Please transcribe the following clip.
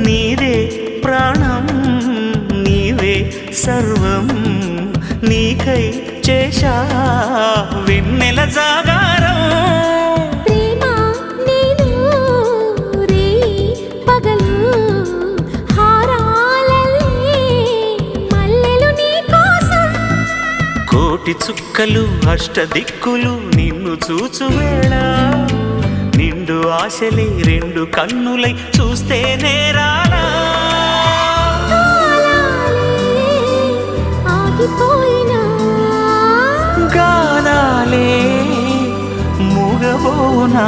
నీదే ప్రాణం నీవే సర్వం నీకై చేశా వెన్నెల జాగారం ప్రేమ నేను రే పగలు హారాలల్లే మల్లెలు నీ కోసం కోటి చుక్కలు అష్టదిక్కులు నిన్ను చూచువేళ నిండు ఆశలే రెండు కన్నులై చూస్తే నేరాలా ఆగిపోయినా గానాలే మూగబోనా